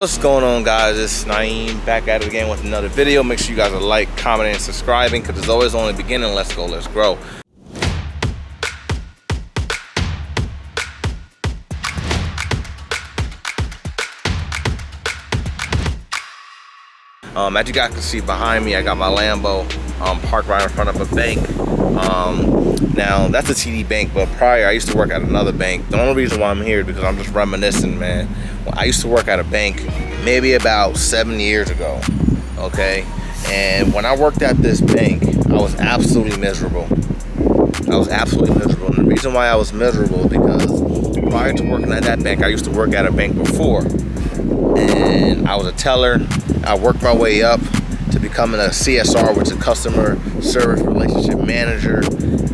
What's going on, guys? It's Naeem back at it again with another video. Make sure you guys are like, commenting, and subscribing, because it's always only beginning. Let's go, let's grow. As you guys can see behind me, I got my Lambo parked right in front of a bank. Now that's a TD bank, but prior I used to work at another bank. The only reason why I'm here is because I'm just reminiscing, man. I used to work at a bank maybe about 7 years ago, okay? And when I worked at this bank, I was absolutely miserable. I was absolutely miserable. And the reason why I was miserable is because prior to working at that bank, I used to work at a bank before. And I was a teller. I worked my way up to becoming a CSR, which is a customer service relationship manager.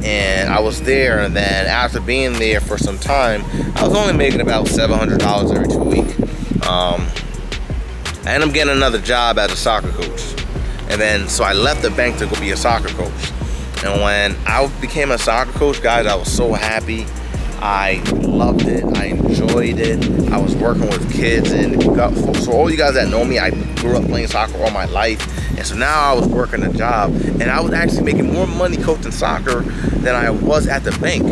And I was there, and then after being there for some time, I was only making about $700 every 2 weeks. I ended up getting another job as a soccer coach. And then, so I left the bank to go be a soccer coach. And when I became a soccer coach, guys, I was so happy. I loved it. I enjoyed it. I was working with kids, and so all you guys that know me, I grew up playing soccer all my life, and so now I was working a job, and I was actually making more money coaching soccer than I was at the bank.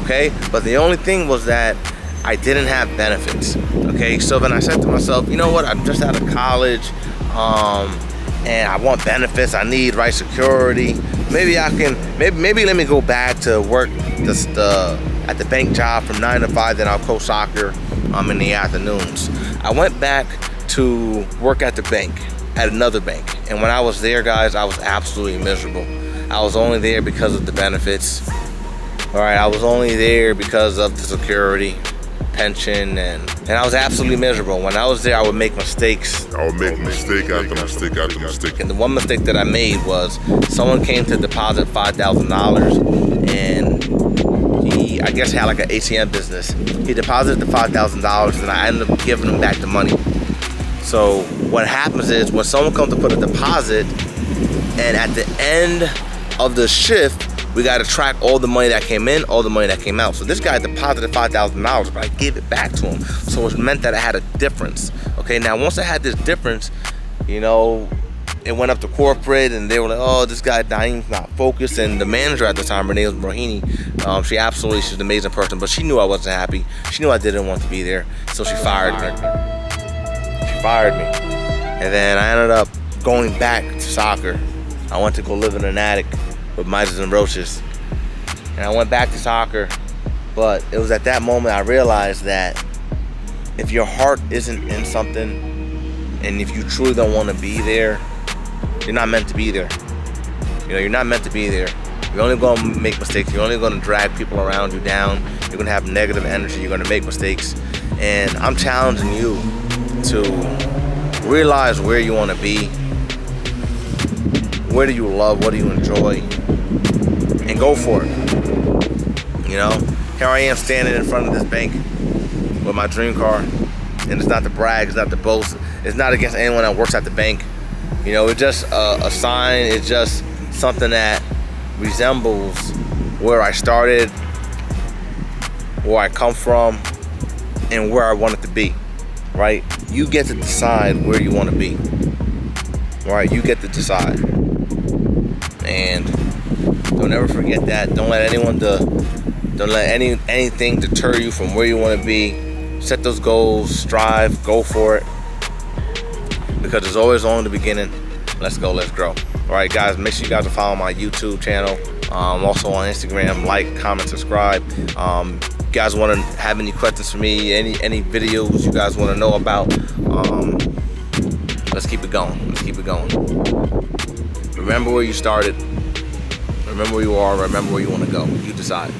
Okay, but the only thing was that I didn't have benefits. Okay, so then I said to myself, you know what? I'm just out of college, and I want benefits. I need right security. Maybe I can. Maybe let me go back to work at the bank job from 9 to 5, then I'll coach soccer in the afternoons. I went back to work at the bank, at another bank. And when I was there, guys, I was absolutely miserable. I was only there because of the benefits. All right, I was only there because of the security, pension, and I was absolutely miserable. When I was there, I would make mistakes. I would make mistake after mistake after mistake. And the one mistake that I made was someone came to deposit $5,000, and I guess he had like an ATM business. He deposited the $5,000, and I ended up giving him back the money. So what happens is when someone comes to put a deposit, and at the end of the shift, we got to track all the money that came in, all the money that came out. So this guy deposited $5,000, but I gave it back to him. So it meant that I had a difference. Okay, now once I had this difference, you know, it went up to corporate, and they were like, oh, this guy Naeem's not focused. And the manager at the time, her name was Mohini. She's an amazing person, but she knew I wasn't happy. She knew I didn't want to be there, so she fired me. She fired me. And then I ended up going back to soccer. I went to go live in an attic with mice and roaches. And I went back to soccer, but it was at that moment I realized that if your heart isn't in something, and if you truly don't want to be there, you're not meant to be there. You know, you're not meant to be there. You're only going to make mistakes. You're only going to drag people around you down. You're going to have negative energy. You're going to make mistakes. And I'm challenging you to realize where you want to be. Where do you love? What do you enjoy? And go for it. You know, here I am standing in front of this bank with my dream car. And it's not to brag. It's not to boast. It's not against anyone that works at the bank. You know, it's just a sign. It's just something that resembles where I started, where I come from, and where I want it to be, right? You get to decide where you want to be, right? You get to decide. And don't ever forget that. Don't let anyone, don't let anything deter you from where you want to be. Set those goals, strive, go for it. Because it's always on the beginning. Let's go, let's grow. All right, guys, make sure you guys are following my YouTube channel. Also on Instagram, like, comment, subscribe. You guys want to have any questions for me, any videos you guys want to know about, let's keep it going. Let's keep it going. Remember where you started. Remember where you are. Remember where you want to go. You decide.